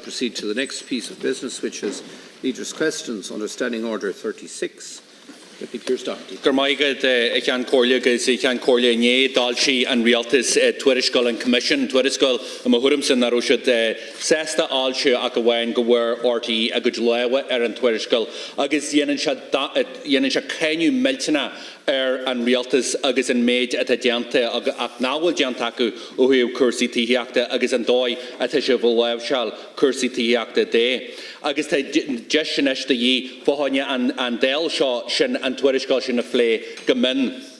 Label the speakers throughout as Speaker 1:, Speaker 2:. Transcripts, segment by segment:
Speaker 1: Proceed to the next piece of business, which is Leaders' Questions under Standing Order 36. Deputy Pearse Doherty.
Speaker 2: Ik aan Corlia nie dalshi and realtis Twiriscal and Commission Twiriscal and Mahurumson Narushut Sesta Alshu Akawan Gawar RT Agujlawa Eran Twiriscal Agus Yenisha Kenu Meltina and realtis Agus and Maid at a Jante Aknawal Jantaku Uhu Kursi Tihiakta Agus and Doi at a Cheval Shall Kursi Tihiakta Day Agus Jeshinesh the Ye Fohanya and Del Shaw Shin and Twiriscal Shin a Flay Gamin.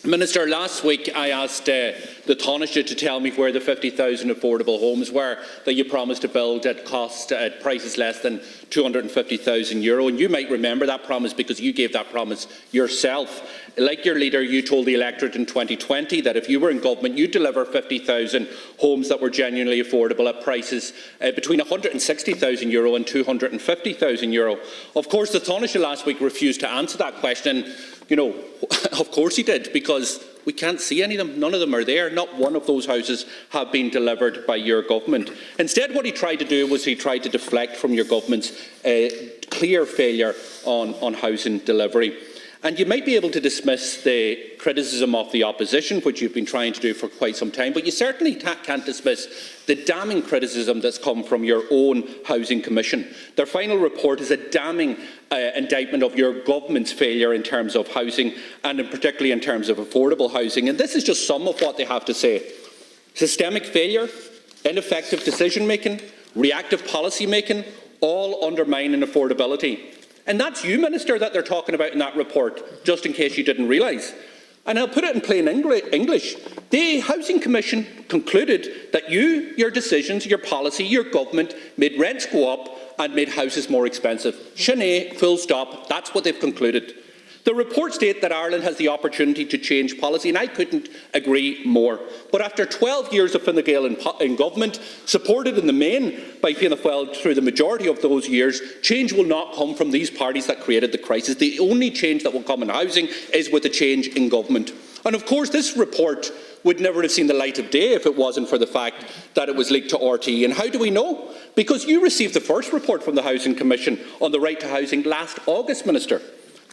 Speaker 2: Minister, last week I asked the Taoiseach to tell me where the 50,000 affordable homes were that you promised to build at prices less than €250,000. And you might remember that promise because you gave that promise yourself. Like your leader, you told the electorate in 2020 that if you were in government, you'd deliver 50,000 homes that were genuinely affordable at prices between €160,000 and €250,000. Of course, the Taoiseach last week refused to answer that question. You know, of course he did, because we can't see any of them. None of them are there. Not one of those houses have been delivered by your government. Instead, what he tried to do was he tried to deflect from your government's clear failure on housing delivery. And you might be able to dismiss the criticism of the opposition, which you've been trying to do for quite some time, but you certainly can't dismiss the damning criticism that's come from your own Housing Commission. Their final report is a damning indictment of your government's failure in terms of housing, and particularly in terms of affordable housing. And this is just some of what they have to say. Systemic failure, ineffective decision-making, reactive policy-making, all undermining affordability. And that's you, Minister, that they're talking about in that report, just in case you didn't realise. And I'll put it in plain English. The Housing Commission concluded that your decisions, your policy, your government made rents go up and made houses more expensive. Shanae, full stop, that's what they've concluded. The report states that Ireland has the opportunity to change policy, and I couldn't agree more. But after 12 years of Fine Gael in government, supported in the main by Fianna Fáil through the majority of those years, change will not come from these parties that created the crisis. The only change that will come in housing is with a change in government. And of course, this report would never have seen the light of day if it wasn't for the fact that it was leaked to RT. And how do we know? Because you received the first report from the Housing Commission on the right to housing last August, Minister.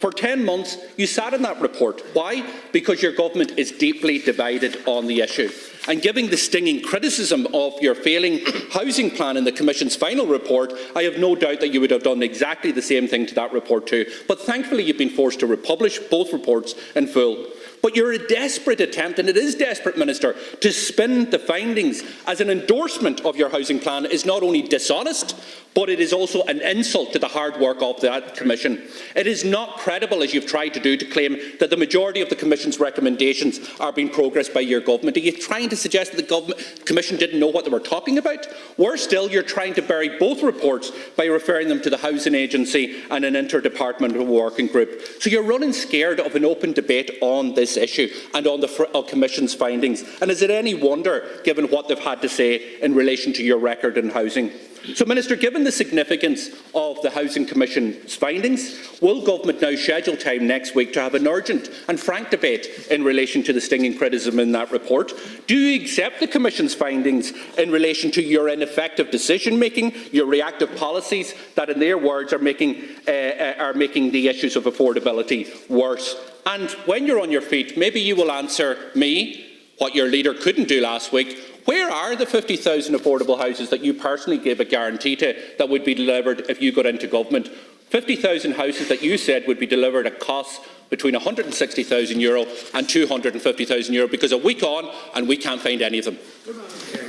Speaker 2: For 10 months, you sat in that report. Why? Because your government is deeply divided on the issue. And giving the stinging criticism of your failing housing plan in the Commission's final report, I have no doubt that you would have done exactly the same thing to that report too. But thankfully, you've been forced to republish both reports in full. But you're a desperate attempt, and it is desperate, Minister, to spin the findings as an endorsement of your housing plan is not only dishonest, but it is also an insult to the hard work of that Commission. It is not credible, as you've tried to do, to claim that the majority of the Commission's recommendations are being progressed by your government. Are you trying to suggest that the Commission didn't know what they were talking about? Worse still, you're trying to bury both reports by referring them to the Housing Agency and an interdepartmental working group. So you're running scared of an open debate on this issue and on the Commission's findings. And is it any wonder, given what they've had to say in relation to your record in housing? So, Minister, given the significance of the Housing Commission's findings, will Government now schedule time next week to have an urgent and frank debate in relation to the stinging criticism in that report? Do you accept the Commission's findings in relation to your ineffective decision-making, your reactive policies that, in their words, are making the issues of affordability worse? And when you're on your feet, maybe you will answer me what your leader couldn't do last week. Where are the 50,000 affordable houses that you personally gave a guarantee to that would be delivered if you got into government? 50,000 houses that you said would be delivered at costs between €160,000 and €250,000 because a week on and we can't find any of them.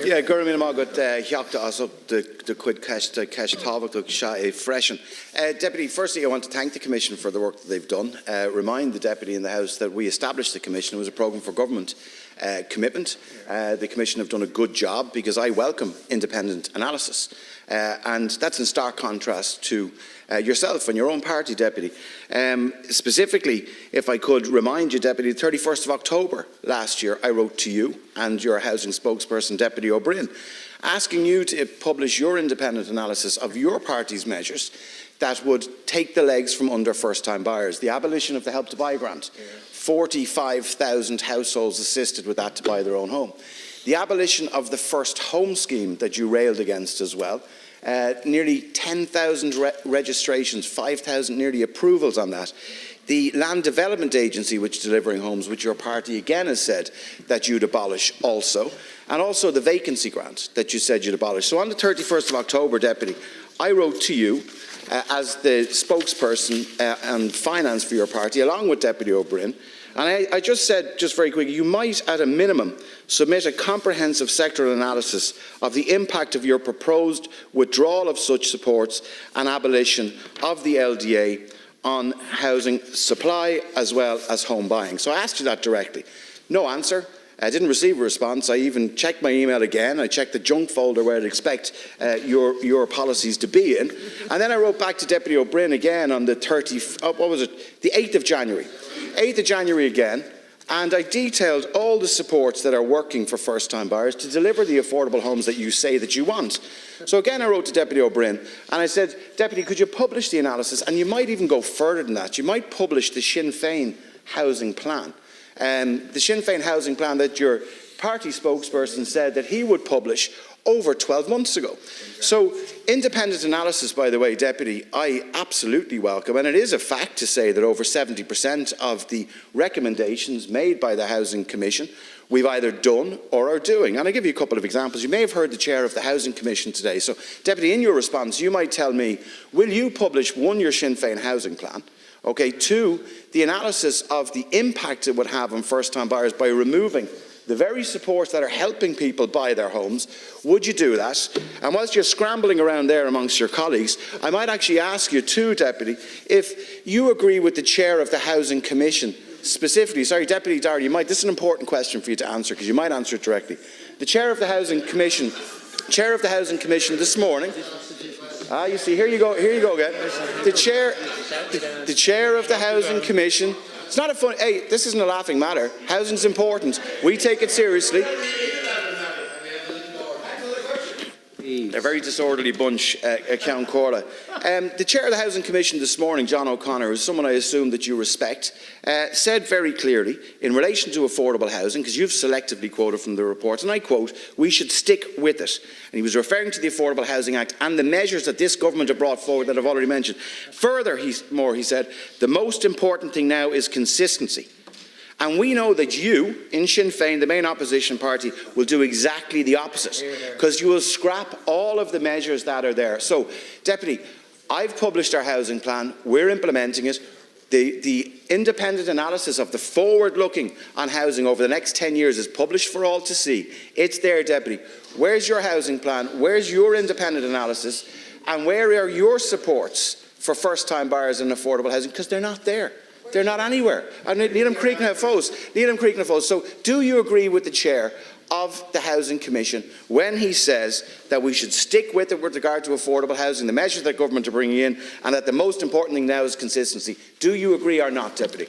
Speaker 3: Yeah, Gurmin Margaret Hyakta as up the quid cash Tavak Sha Freshen. Deputy, firstly I want to thank the Commission for the work that they've done. Remind the Deputy in the House that we established the Commission. It was a programme for government commitment. The Commission have done a good job because I welcome independent analysis. And that's in stark contrast to yourself and your own party, Deputy. Specifically, if I could remind you, Deputy, the 31st of October last year, I wrote to you and your housing spokesperson, Deputy O'Brien, asking you to publish your independent analysis of your party's measures that would take the legs from under first-time buyers. The abolition of the Help to Buy grant, 45,000 households assisted with that to buy their own home. The abolition of the first home scheme that you railed against as well, nearly 10,000 registrations, 5,000 nearly approvals on that. The Land Development Agency, which is delivering homes, which your party again has said that you'd abolish also, and also the vacancy grant that you said you'd abolish. So on the 31st of October, Deputy, I wrote to you as the spokesperson on finance for your party, along with Deputy O'Brien, and I just said, just very quickly, you might at a minimum submit a comprehensive sectoral analysis of the impact of your proposed withdrawal of such supports and abolition of the LDA on housing supply as well as home buying. So I asked you that directly. No answer. I didn't receive a response. I even checked my email again. I checked the junk folder where I'd expect your policies to be in. And then I wrote back to Deputy O'Brien again on the 8th of January. 8th of January again. And I detailed all the supports that are working for first-time buyers to deliver the affordable homes that you say that you want. So again, I wrote to Deputy O'Brien and I said, Deputy, could you publish the analysis? And you might even go further than that. You might publish the Sinn Féin housing plan. The Sinn Féin housing plan that your party spokesperson said that he would publish over 12 months ago. So independent analysis, by the way, Deputy, I absolutely welcome, and it is a fact to say that over 70% of the recommendations made by the Housing Commission we've either done or are doing. And I'll give you a couple of examples. You may have heard the Chair of the Housing Commission today. So, Deputy, in your response, you might tell me, will you publish, one, your Sinn Féin housing plan, okay, two, the analysis of the impact it would have on first-time buyers by removing the very supports that are helping people buy their homes? Would you do that? And whilst you're scrambling around there amongst your colleagues, I might actually ask you too, Deputy, if you agree with the Chair of the Housing Commission specifically. Sorry, Deputy Doherty, this is an important question for you to answer because you might answer it directly. The Chair of the Housing Commission this morning. You see, here you go again. The Chair of the Housing Commission. It's not a fun. Hey, this isn't a laughing matter. Housing's important. We take it seriously. They're a very disorderly bunch, Count Corla. The Chair of the Housing Commission this morning, John O'Connor, who's someone I assume that you respect, said very clearly in relation to affordable housing, because you've selectively quoted from the report, and I quote, we should stick with it. And he was referring to the Affordable Housing Act and the measures that this government have brought forward that I've already mentioned. Further, he said, the most important thing now is consistency. And we know that you, in Sinn Féin, the main opposition party, will do exactly the opposite, because you will scrap all of the measures that are there. So, Deputy, I've published our housing plan. We're implementing it. The independent analysis of the forward-looking on housing over the next 10 years is published for all to see. It's there, Deputy. Where's your housing plan? Where's your independent analysis? And where are your supports for first-time buyers in affordable housing? Because they're not there. They're not anywhere. And Liam Creekna. So do you agree with the Chair of the Housing Commission when he says that we should stick with it with regard to affordable housing, the measures that government are bringing in, and that the most important thing now is consistency? Do you agree or not, Deputy?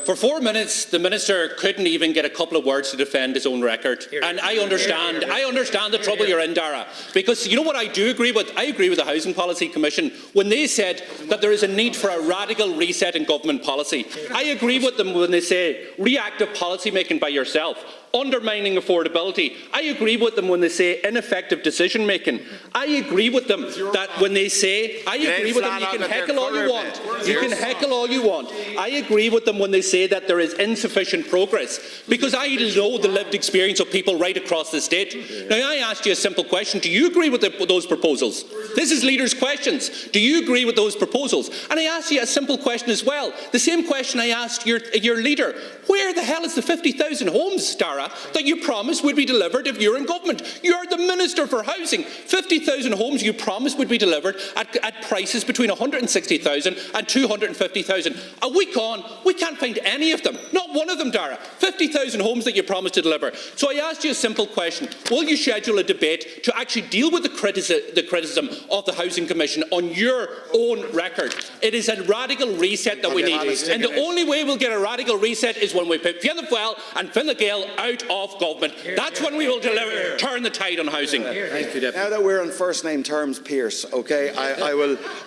Speaker 2: For 4 minutes, the Minister couldn't even get a couple of words to defend his own record. And I understand the trouble you're in, Dara. Because you know what I do agree with? I agree with the Housing Policy Commission when they said that there is a need for a radical reset in government policy. I agree with them when they say reactive policy making by yourself, undermining affordability. I agree with them when they say ineffective decision making. I agree with them that when they say, you can heckle all you want. You can heckle all you want. I agree with them when they say that there is insufficient progress, because I know the lived experience of people right across the state. Now, I asked you a simple question. Do you agree with those proposals? This is leaders' questions. Do you agree with those proposals? And I asked you a simple question as well. The same question I asked your leader. Where the hell is the 50,000 homes, Dara, that you promised would be delivered if you're in government? You're the Minister for Housing. 50,000 homes you promised would be delivered at prices between 160,000 and 250,000. A week on, we can't find any of them. Not one of them, Dara. 50,000 homes that you promised to deliver. So I asked you a simple question. Will you schedule a debate to actually deal with the criticism of the Housing Commission on your own record? It is a radical reset that we need. And the only way we'll get a radical reset is when we put Fianna Fáil and Fine Gael out of government. That's when we will turn the tide on housing.
Speaker 1: Thank you, Deputy.
Speaker 3: Now that we're on first name terms, Pearse, okay,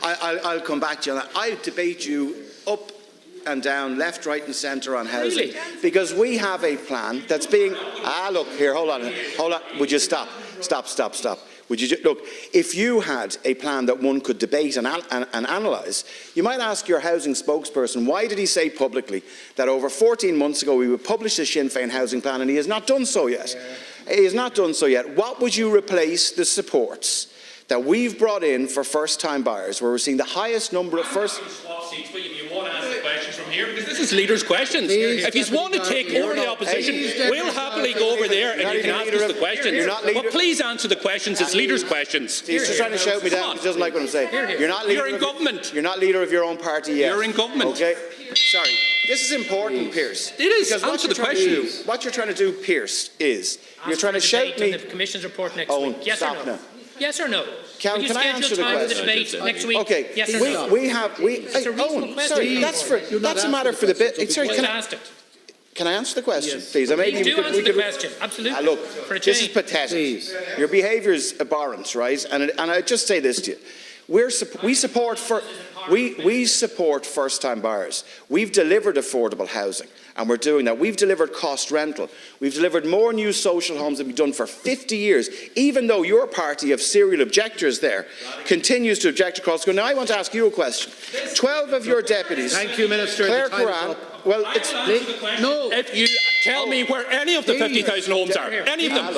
Speaker 3: I'll come back to you on that. I debate you up and down, left, right and centre on housing.
Speaker 2: Really?
Speaker 3: Because we have a plan that's being... look, here, hold on. Would you stop? Stop. Would you look, if you had a plan that one could debate and analyse, you might ask your housing spokesperson, why did he say publicly that over 14 months ago we would publish a Sinn Féin housing plan and he has not done so yet? He has not done so yet. What would you replace the supports that we've brought in for first-time buyers, where we're seeing the highest number of first...
Speaker 2: You want to ask the questions from here, because this is leaders' questions. If you want to take over the opposition, we'll happily go over there and you can ask us the questions. But please answer the questions. It's leaders' questions.
Speaker 3: He's just trying to shout me down. He doesn't like what I'm saying.
Speaker 2: You're in government.
Speaker 3: You're not leader of your own party yet.
Speaker 2: You're in government.
Speaker 3: Okay. Sorry. This is important, Pearse.
Speaker 2: It is.
Speaker 3: Because
Speaker 2: answer the questions.
Speaker 3: What you're trying to do, Pearse, is you're trying to shout me...
Speaker 4: the Commission's report next week. Yes or no?
Speaker 3: Now.
Speaker 4: Yes or no?
Speaker 3: Can I answer the question?
Speaker 4: The debate next week?
Speaker 3: Okay.
Speaker 4: Yes or no?
Speaker 3: Sorry, that's a matter for the bit. Sorry, can I answer the question, please?
Speaker 4: Please do answer the question. Absolutely.
Speaker 3: Look, this is pathetic. Your behaviour is abhorrent, right? And I just say this to you: we support first-time buyers. We've delivered affordable housing, and we're doing that. We've delivered cost rental. We've delivered more new social homes than we've done for 50 years, even though your party of serial objectors there continues to object across the country. Now, I want to ask you a question. 12 of your deputies...
Speaker 1: Thank you, Minister.
Speaker 3: Claire Curran... Well, it's...
Speaker 2: No. If you tell me where any of the 50,000 homes are, any of them,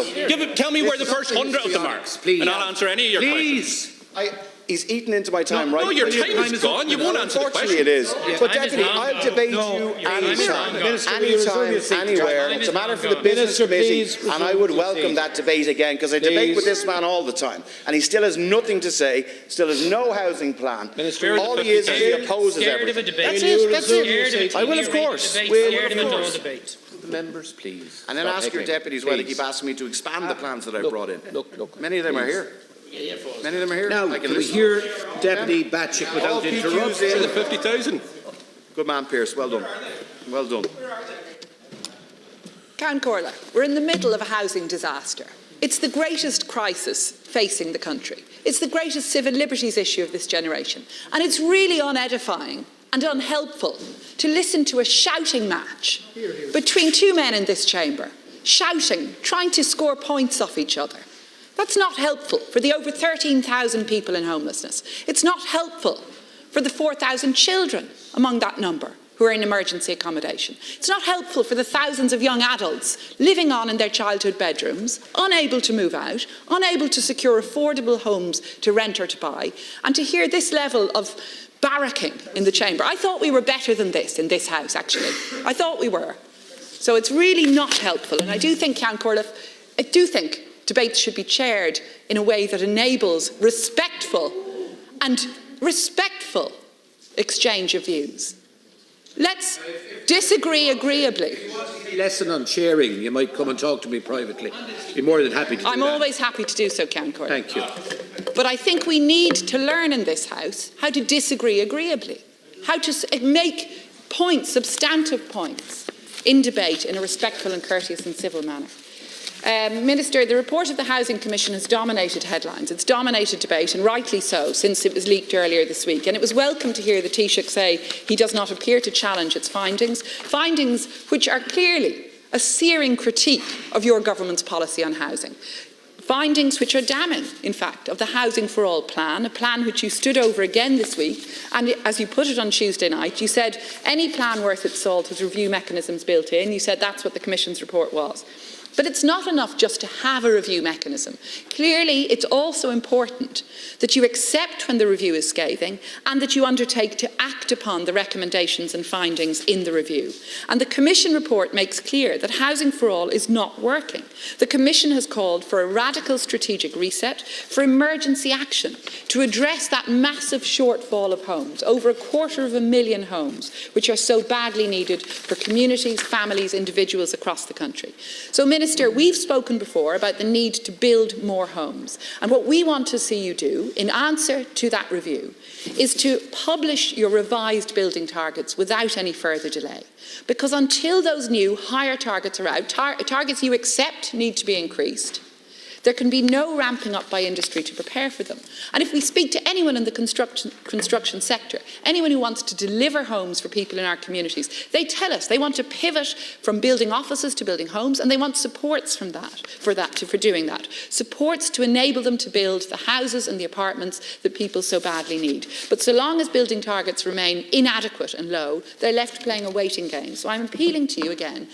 Speaker 2: tell me where the first 100 of them are, and I'll answer any of your questions.
Speaker 3: He's eaten into my time, right?
Speaker 2: No, your time is gone. You won't answer the question.
Speaker 3: Unfortunately, it is. But, Deputy, I'll debate you anytime, anywhere. It's a matter for the Business Committee, and I would welcome that debate again, because I debate with this man all the time, and he still has nothing to say, still has no housing plan. All he is he opposes everything. That's it. I will, of course.
Speaker 1: The members, please.
Speaker 3: And then ask your deputies why they keep asking me to expand the plans that I brought in.
Speaker 1: Look.
Speaker 3: Many of them are here. Many of them are here.
Speaker 1: Now, can we hear Deputy Bacik without interruption?
Speaker 2: The 50,000.
Speaker 3: Good man, Pearse. Well done. Well done.
Speaker 5: Count Corla, we're in the middle of a housing disaster. It's the greatest crisis facing the country. It's the greatest civil liberties issue of this generation. And it's really unedifying and unhelpful to listen to a shouting match between two men in this chamber, shouting, trying to score points off each other. That's not helpful for the over 13,000 people in homelessness. It's not helpful for the 4,000 children among that number who are in emergency accommodation. It's not helpful for the thousands of young adults living on in their childhood bedrooms, unable to move out, unable to secure affordable homes to rent or to buy, and to hear this level of barracking in the chamber. I thought we were better than this in this House, actually. I thought we were. So it's really not helpful. And I do think, Count Corliff, debates should be chaired in a way that enables respectful exchange of views. Let's disagree agreeably.
Speaker 1: Lesson on chairing. You might come and talk to me privately. I'd be more than happy to do that.
Speaker 5: I'm always happy to do so, Count Corliff.
Speaker 1: Thank you.
Speaker 5: But I think we need to learn in this House how to disagree agreeably, how to make points, substantive points, in debate in a respectful and courteous and civil manner. Minister, the report of the Housing Commission has dominated headlines. It's dominated debate, and rightly so, since it was leaked earlier this week. And it was welcome to hear the Taoiseach say he does not appear to challenge its findings which are clearly a searing critique of your government's policy on housing. Findings which are damning, in fact, of the Housing for All plan, a plan which you stood over again this week, and as you put it on Tuesday night, you said any plan worth its salt has review mechanisms built in. You said that's what the Commission's report was. But it's not enough just to have a review mechanism. Clearly, it's also important that you accept when the review is scathing and that you undertake to act upon the recommendations and findings in the review. And the Commission report makes clear that Housing for All is not working. The Commission has called for a radical strategic reset, for emergency action to address that massive shortfall of homes, over 250,000 homes, which are so badly needed for communities, families, individuals across the country. So, Minister, we've spoken before about the need to build more homes, and what we want to see you do in answer to that review is to publish your revised building targets without any further delay, because until those new higher targets are out, targets you accept need to be increased, There can be no ramping up by industry to prepare for them. And if we speak to anyone in the construction sector, anyone who wants to deliver homes for people in our communities, they tell us they want to pivot from building offices to building homes, and they want supports for doing that. Supports to enable them to build the houses and the apartments that people so badly need. But so long as building targets remain inadequate and low, they're left playing a waiting game. So I'm appealing to you again,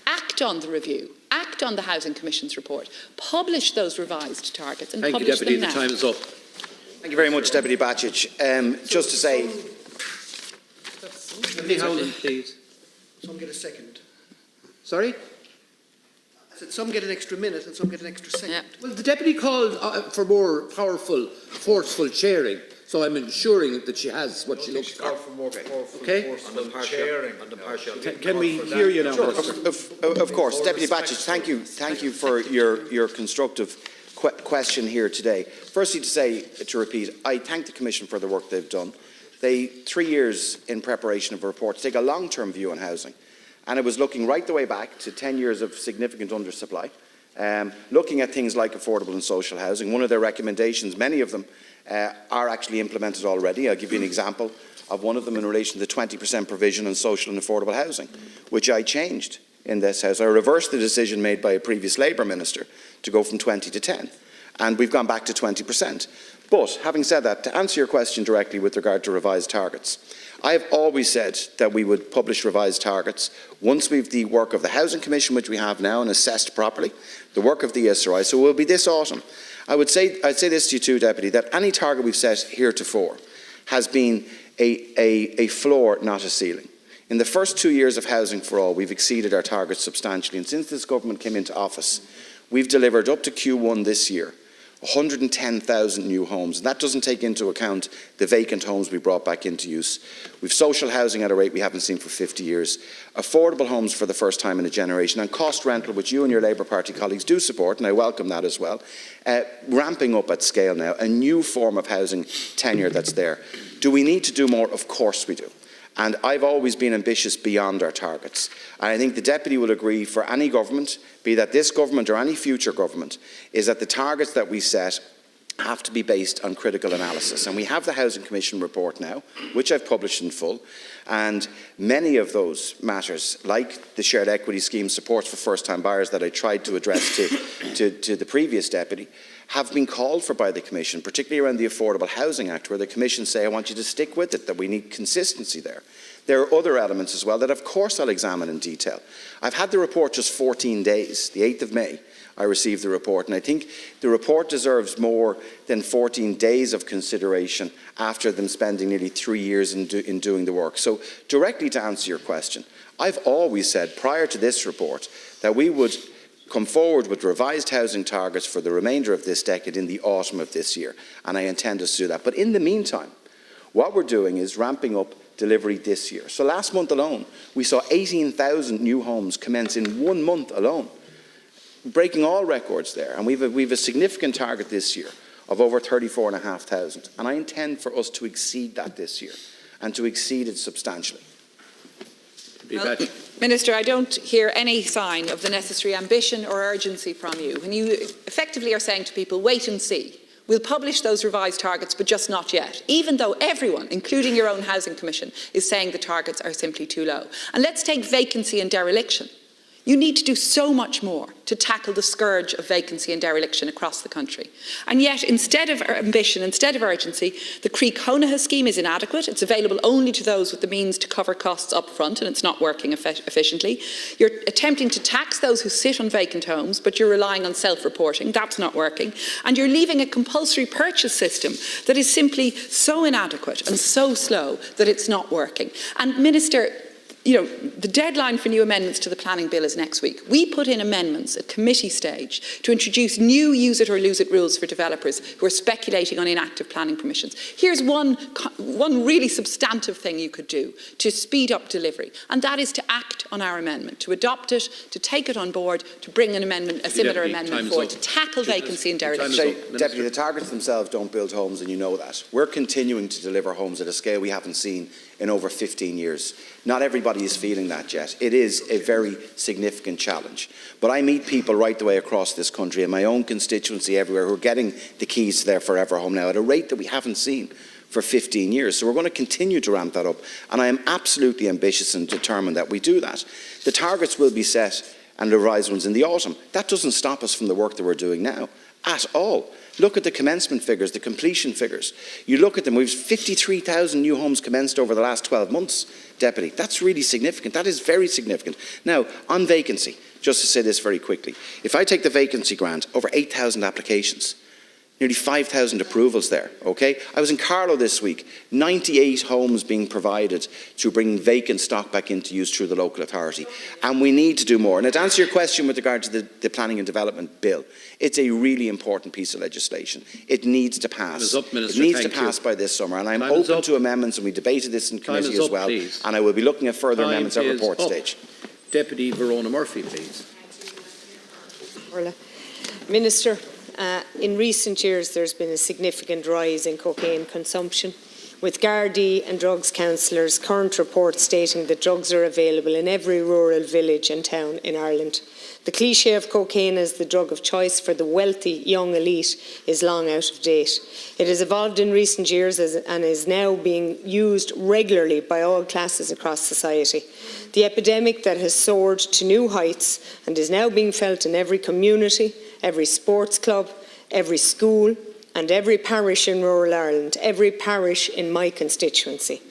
Speaker 5: act on the review, act on the Housing Commission's report, publish those revised targets and publish
Speaker 1: Deputy.
Speaker 5: them now.
Speaker 1: The time is up.
Speaker 3: Thank you very much, Deputy Bacik. Just to say...
Speaker 1: Deputy Howland, please.
Speaker 6: Some get a second.
Speaker 1: Sorry?
Speaker 6: I said some get an extra minute and some get an extra second.
Speaker 5: Yeah.
Speaker 1: Well, the Deputy called for more powerful, forceful chairing, so I'm ensuring that she has what she looks for. Okay?
Speaker 6: Can we hear you now?
Speaker 3: Sure, of course. Deputy Bacik, thank you for your constructive question here today. Firstly, to repeat, I thank the Commission for the work they've done. 3 years in preparation of a report to take a long-term view on housing. And it was looking right the way back to 10 years of significant undersupply, looking at things like affordable and social housing. One of their recommendations, many of them, are actually implemented already. I'll give you an example of one of them in relation to the 20% provision on social and affordable housing, which I changed in this House. I reversed the decision made by a previous Labour minister to go from 20 to 10, and we've gone back to 20%. But, having said that, to answer your question directly with regard to revised targets, I have always said that we would publish revised targets once we've the work of the Housing Commission, which we have now, and assessed properly, the work of the ESRI, so it will be this autumn. I'd say this to you too, Deputy, that any target we've set heretofore has been a floor, not a ceiling. In the first 2 years of Housing for All, we've exceeded our targets substantially, and since this government came into office, we've delivered up to Q1 this year 110,000 new homes, and that doesn't take into account the vacant homes we brought back into use. We've social housing at a rate we haven't seen for 50 years, affordable homes for the first time in a generation, and cost rental, which you and your Labour Party colleagues do support, and I welcome that as well, ramping up at scale now, a new form of housing tenure that's there. Do we need to do more? Of course we do. And I've always been ambitious beyond our targets. And I think the Deputy will agree for any government, be that this government or any future government, is that the targets that we set have to be based on critical analysis. And we have the Housing Commission report now, which I've published in full. And many of those matters, like the shared equity scheme supports for first-time buyers that I tried to address to the previous Deputy, have been called for by the Commission, particularly around the Affordable Housing Act, where the Commission say, I want you to stick with it, that we need consistency there. There are other elements as well that, of course, I'll examine in detail. I've had the report just 14 days. The 8th of May, I received the report, and I think the report deserves more than 14 days of consideration after them spending nearly 3 years in doing the work. So, directly to answer your question, I've always said, prior to this report, that we would come forward with revised housing targets for the remainder of this decade in the autumn of this year, and I intend us to do that. But in the meantime, what we're doing is ramping up delivery this year. So last month alone, we saw 18,000 new homes commence in 1 month alone, breaking all records there. And we've a significant target this year of over 34,500, and I intend for us to exceed that this year, and to exceed it substantially.
Speaker 5: Well, Minister, I don't hear any sign of the necessary ambition or urgency from you. When you effectively are saying to people, wait and see. We'll publish those revised targets, but just not yet, even though everyone, including your own Housing Commission, is saying the targets are simply too low. And let's take vacancy and dereliction. You need to do so much more to tackle the scourge of vacancy and dereliction across the country. And yet, instead of ambition, instead of urgency, the Croí Cónaithe scheme is inadequate. It's available only to those with the means to cover costs up front, and it's not working efficiently. You're attempting to tax those who sit on vacant homes, but you're relying on self-reporting. That's not working. And you're leaving a compulsory purchase system that is simply so inadequate and so slow that it's not working. And Minister, you know, the deadline for new amendments to the planning bill is next week. We put in amendments at committee stage to introduce new use it or lose it rules for developers who are speculating on inactive planning permissions. Here's one really substantive thing you could do to speed up delivery, and that is to act on our amendment, to adopt it, to take it on board, to bring an amendment, a similar amendment forward, to tackle vacancy and dereliction.
Speaker 3: Deputy, the targets themselves don't build homes, and you know that. We're continuing to deliver homes at a scale we haven't seen in over 15 years. Not everybody everybody is feeling that yet. It is a very significant challenge. But I meet people right the way across this country, in my own constituency everywhere, who are getting the keys to their forever home now at a rate that we haven't seen for 15 years. So we're going to continue to ramp that up. And I am absolutely ambitious and determined that we do that. The targets will be set and the revised ones in the autumn. That doesn't stop us from the work that we're doing now at all. Look at the commencement figures, the completion figures. You look at them, we've 53,000 new homes commenced over the last 12 months, Deputy. That's really significant. That is very significant. Now, on vacancy, just to say this very quickly, if I take the vacancy grant, over 8,000 applications, nearly 5,000 approvals there, okay? I was in Carlow this week, 98 homes being provided to bring vacant stock back into use through the local authority. And we need to do more. Now, to answer your question with regard to the Planning and Development Bill, it's a really important piece of legislation. It needs to pass.
Speaker 1: Up, Minister.
Speaker 3: It needs to pass by this summer. And I'm open to amendments, and we debated this in committee as well.
Speaker 1: Please.
Speaker 3: And I will be looking at further amendments at report stage.
Speaker 1: Deputy Verona Murphy, please.
Speaker 7: Minister, in recent years there's been a significant rise in cocaine consumption, with Gardaí and drugs counsellors' current reports stating that drugs are available in every rural village and town in Ireland. The cliché of cocaine as the drug of choice for the wealthy young elite is long out of date. It has evolved in recent years and is now being used regularly by all classes across society. The epidemic that has soared to new heights and is now being felt in every community, every sports club, every school and every parish in rural Ireland, every parish in my constituency.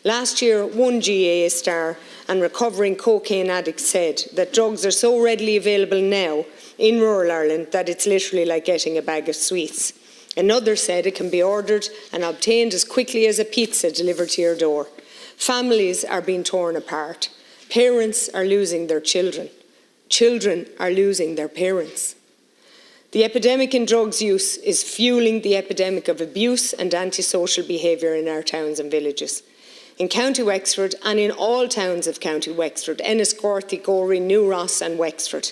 Speaker 7: Last year, one GAA star and recovering cocaine addict said that drugs are so readily available now in rural Ireland that it's literally like getting a bag of sweets. Another said it can be ordered and obtained as quickly as a pizza delivered to your door. Families are being torn apart. Parents are losing their children. Children are losing their parents. The epidemic in drugs use is fueling the epidemic of abuse and antisocial behaviour in our towns and villages. In County Wexford and in all towns of County Wexford, Enniscorthy, Gorey, New Ross and Wexford,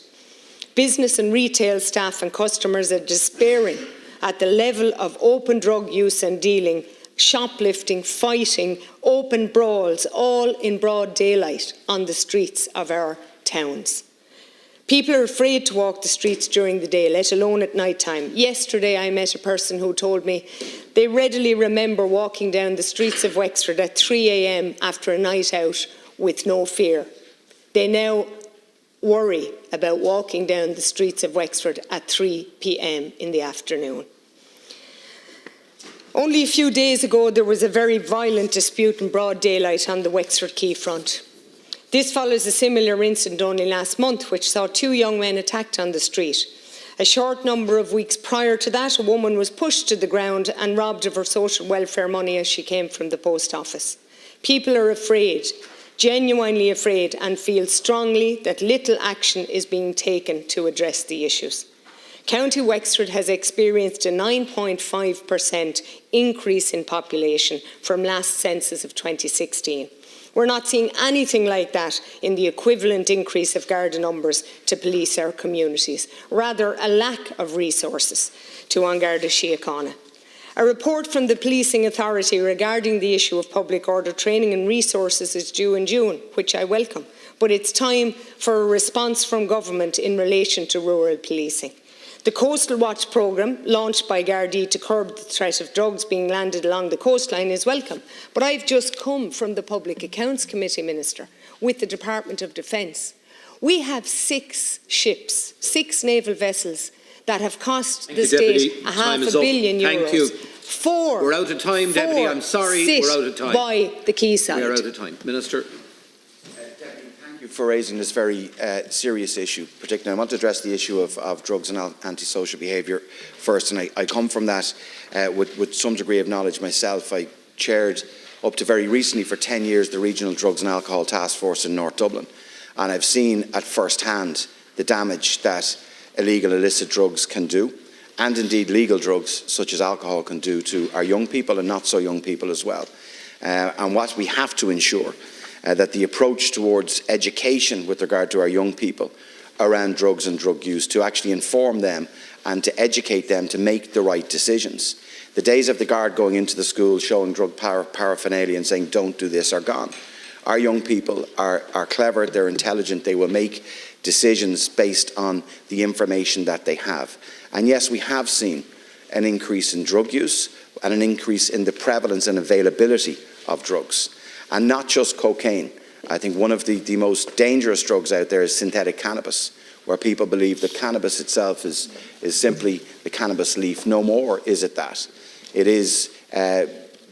Speaker 7: business and retail staff and customers are despairing at the level of open drug use and dealing, shoplifting, fighting, open brawls, all in broad daylight on the streets of our towns. People are afraid to walk the streets during the day, let alone at night time. Yesterday I met a person who told me they readily remember walking down the streets of Wexford at 3 a.m. after a night out with no fear. They now worry about walking down the streets of Wexford at 3 p.m. in the afternoon. Only a few days ago there was a very violent dispute in broad daylight on the Wexford Quayfront. This follows a similar incident only last month, which saw two young men attacked on the street. A short number of weeks prior to that, a woman was pushed to the ground and robbed of her social welfare money as she came from the post office. People are afraid, genuinely afraid, and feel strongly that little action is being taken to address the issues. County Wexford has experienced a 9.5% increase in population from last census of 2016. We're not seeing anything like that in the equivalent increase of Garda numbers to police our communities, rather a lack of resources to An Garda Síochána. A report from the Policing Authority regarding the issue of public order training and resources is due in June, which I welcome, but it's time for a response from government in relation to rural policing. The Coastal Watch programme, launched by Gardaí to curb the threat of drugs being landed along the coastline, is welcome. But I've just come from the Public Accounts Committee, Minister, with the Department of Defence. We have 6 ships, 6 naval vessels that have cost the state €500 million.
Speaker 1: Thank you.
Speaker 7: 4.
Speaker 1: We're out of time, Deputy. I'm sorry, we're out of time.
Speaker 7: By the quayside.
Speaker 1: We're out of time. Minister.
Speaker 3: For raising this very serious issue, particularly I want to address the issue of drugs and antisocial behaviour first, and I come from that with some degree of knowledge myself. I chaired up to very recently for 10 years the Regional Drugs and Alcohol Task Force in North Dublin, and I've seen at first hand the damage that illegal illicit drugs can do, and indeed legal drugs such as alcohol can do to our young people and not so young people as well. And what we have to ensure that the approach towards education with regard to our young people around drugs and drug use, to actually inform them and to educate them to make the right decisions. The days of the guard going into the school showing drug paraphernalia and saying don't do this are gone. Our young people are clever, they're intelligent, they will make decisions based on the information that they have. And yes, we have seen an increase in drug use and an increase in the prevalence and availability of drugs. And not just cocaine. I think one of the most dangerous drugs out there is synthetic cannabis, where people believe that cannabis itself is simply the cannabis leaf. No more is it that. It is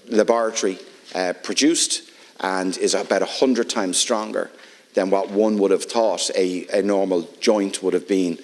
Speaker 3: laboratory produced and is about 100 times stronger than what one would have thought a normal joint would have been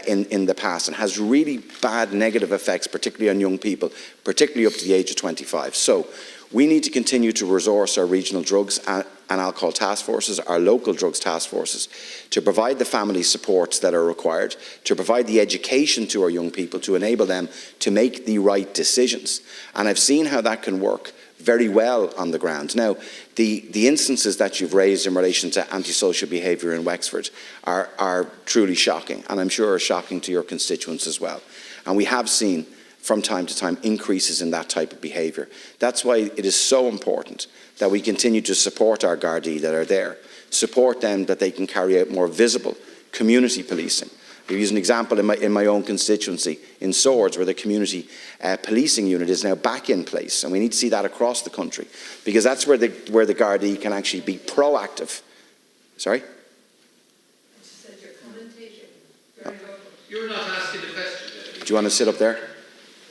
Speaker 3: in the past, and has really bad negative effects, particularly on young people, particularly up to the age of 25. So we need to continue to resource our regional drugs and alcohol task forces, our local drugs task forces, to provide the family supports that are required, to provide the education to our young people to enable them to make the right decisions. And I've seen how that can work very well on the ground. Now, the instances that you've raised in relation to antisocial behaviour in Wexford are truly shocking, and I'm sure are shocking to your constituents as well. And we have seen from time to time increases in that type of behaviour. That's why it is so important that we continue to support our Gardaí that are there, support them that they can carry out more visible community policing. I'll use an example in my own constituency, in Swords, where the community policing unit is now back in place, and we need to see that across the country, because that's where the Gardaí can actually be proactive. Sorry?
Speaker 1: You're not asking the question.
Speaker 3: Do you want to sit up there?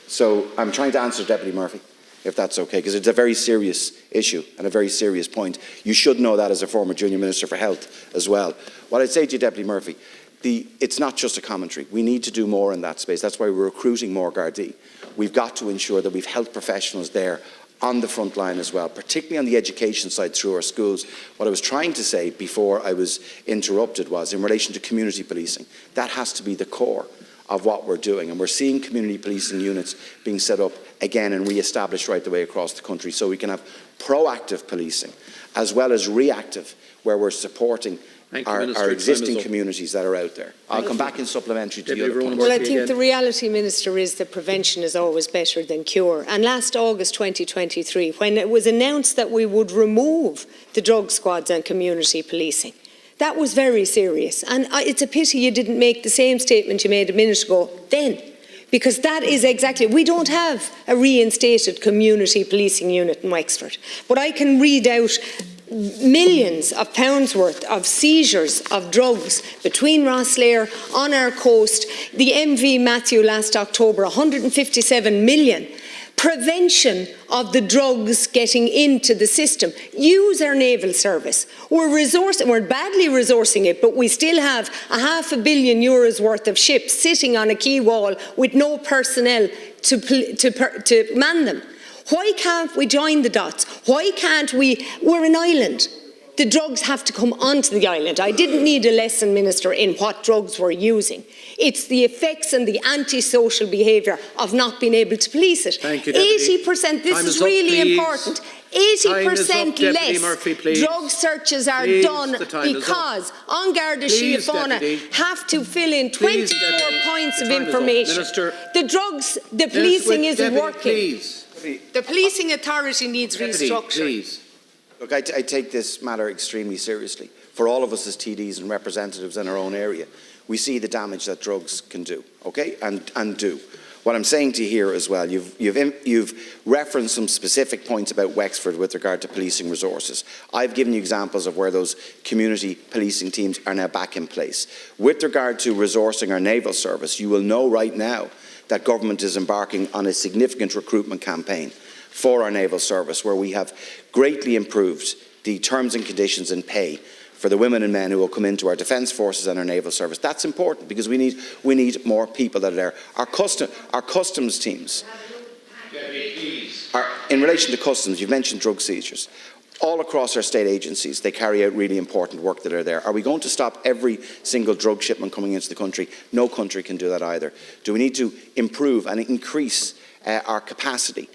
Speaker 3: So I'm trying to answer Deputy Murphy, if that's okay, because it's a very serious issue and a very serious point. You should know that as a former Junior Minister for Health as well. What I'd say to you, Deputy Murphy, it's not just a commentary. We need to do more in that space. That's why we're recruiting more Gardaí. We've got to ensure that we've health professionals there on the front line as well, particularly on the education side through our schools. What I was trying to say before I was interrupted was in relation to community policing. That has to be the core of what we're doing, and we're seeing community policing units being set up again and re-established right the way across the country, so we can have proactive policing as well as reactive, where we're supporting our existing communities that are out there. I'll come back in supplementary to the other points.
Speaker 7: Well, I think the reality, Minister, is that prevention is always better than cure. And last August 2023, when it was announced that we would remove the drug squads and community policing, that was very serious. And it's a pity you didn't make the same statement you made a minute ago then. Because that is exactly, we don't have a reinstated community policing unit in Wexford. But I can read out millions of pounds worth of seizures of drugs between Rosslare, on our coast. The MV Matthew last October, 157 million. Prevention of the drugs getting into the system. Use our naval service. We're badly resourcing it, but we still have €500 million worth of ships sitting on a quay wall with no personnel to man them. Why can't we join the dots? Why can't we? We're an island. The drugs have to come onto the island. I didn't need a lesson, Minister, in what drugs we're using. It's the effects and the antisocial behaviour of not being able to police it.
Speaker 1: Thank you, Deputy.
Speaker 7: 80%, this is really important. 80% less
Speaker 1: Murphy,
Speaker 7: drug searches are done because on Garda Síochána have to fill in 24 points of information. The policing isn't working. The policing authority needs restructuring.
Speaker 3: Look, I take this matter extremely seriously. For all of us as TDs and representatives in our own area, we see the damage that drugs can do, okay, and do. What I'm saying to you here as well, you've referenced some specific points about Wexford with regard to policing resources. I've given you examples of where those community policing teams are now back in place. With regard to resourcing our naval service, you will know right now that government is embarking on a significant recruitment campaign for our naval service, where we have greatly improved the terms and conditions and pay for the women and men who will come into our defence forces and our naval service. That's important because we need more people that are there. Our customs teams, in relation to customs, you've mentioned drug seizures. All across our state agencies, they carry out really important work that are there. Are we going to stop every single drug shipment coming into the country? No country can do that either. Do we need to improve and increase our capacity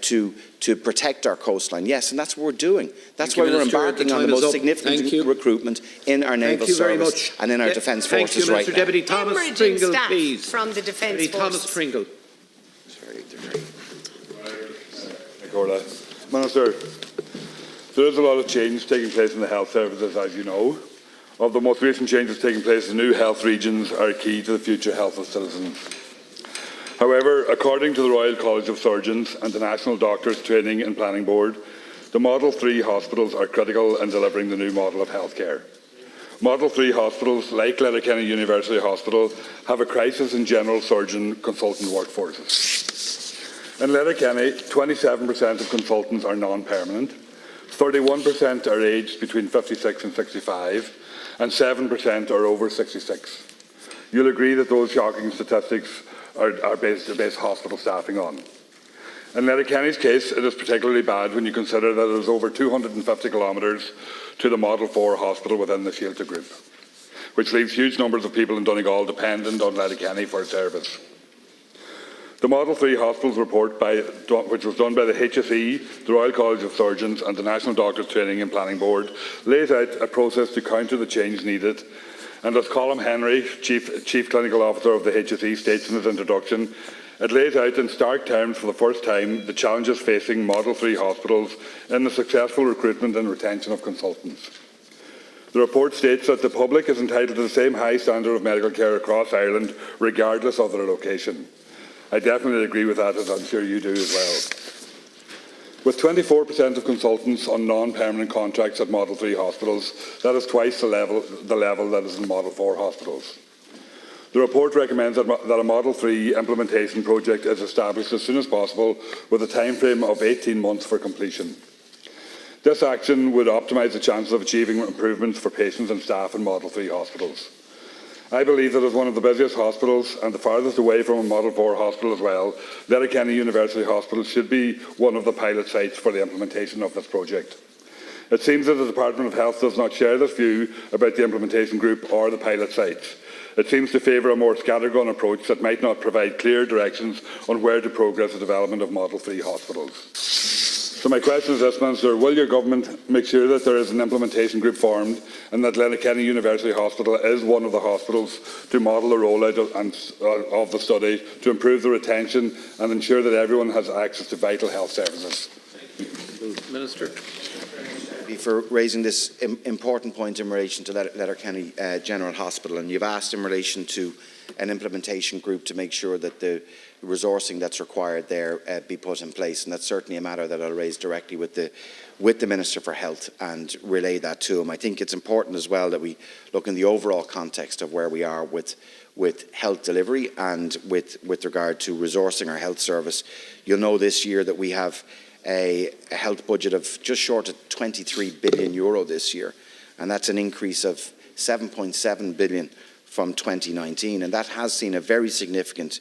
Speaker 3: to protect our coastline? Yes, and that's what we're doing. That's why we're embarking on the most significant recruitment in our naval service and in our defence forces right now.
Speaker 1: Deputy Thomas Pringle, please.
Speaker 7: From the defence forces.
Speaker 1: Thomas Pringle.
Speaker 8: Minister, There is a lot of change taking place in the health services, as you know. Of the most recent changes taking place, the new health regions are key to the future health of citizens. However, according to the Royal College of Surgeons and the National Doctors Training and Planning Board, the Model 3 hospitals are critical in delivering the new model of healthcare. Model 3 hospitals, like Letterkenny University Hospital, have a crisis in general surgeon consultant workforces. In Letterkenny, 27% of consultants are non-permanent, 31% are aged between 56 and 65, and 7% are over 66. You'll agree that those shocking statistics are based hospital staffing on. In Letterkenny's case, it is particularly bad when you consider that it is over 250 kilometres to the Model 4 hospital within the Shielta Group, which leaves huge numbers of people in Donegal dependent on Letterkenny for service. The Model 3 Hospitals report, which was done by the HSE, the Royal College of Surgeons and the National Doctors Training and Planning Board, lays out a process to counter the change needed. And as Colm Henry, Chief Clinical Officer of the HSE, states in his introduction, it lays out in stark terms for the first time the challenges facing Model 3 hospitals in the successful recruitment and retention of consultants. The report states that the public is entitled to the same high standard of medical care across Ireland, regardless of their location. I definitely agree with that, as I'm sure you do as well. With 24% of consultants on non-permanent contracts at Model 3 hospitals, that is twice the level that is in Model 4 hospitals. The report recommends that a Model 3 implementation project is established as soon as possible, with a timeframe of 18 months for completion. This action would optimise the chances of achieving improvements for patients and staff in Model 3 hospitals. I believe that as one of the busiest hospitals and the farthest away from a Model 4 hospital as well, Letterkenny University Hospital should be one of the pilot sites for the implementation of this project. It seems that the Department of Health does not share this view about the implementation group or the pilot sites. It seems to favour a more scattergun approach that might not provide clear directions on where to progress the development of Model 3 hospitals. So my question is this, Minister, will your government make sure that there is an implementation group formed and that Letterkenny University Hospital is one of the hospitals to model the rollout of the study to improve the retention and ensure that everyone has access to vital health services?
Speaker 1: Minister.
Speaker 3: For raising this important point in relation to Letterkenny General Hospital, and you've asked in relation to an implementation group to make sure that the resourcing that's required there be put in place, and that's certainly a matter that I'll raise directly with the Minister for Health and relay that to him. I think it's important as well that we look in the overall context of where we are with health delivery and with regard to resourcing our health service. You'll know this year that we have a health budget of just short of €23 billion this year, and that's an increase of 7.7 billion from 2019, and that has seen a very significant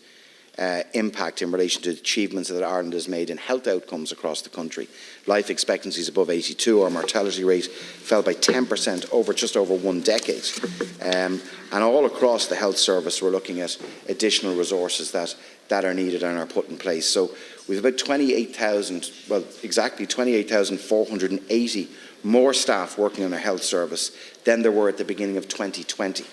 Speaker 3: impact in relation to achievements that Ireland has made in health outcomes across the country. Life expectancy is above 82, our mortality rate fell by 10% just over 1 decade, and all across the health service we're looking at additional resources that are needed and are put in place. So we've about 28,000, well exactly 28,480 more staff working on our health service than there were at the beginning of 2020.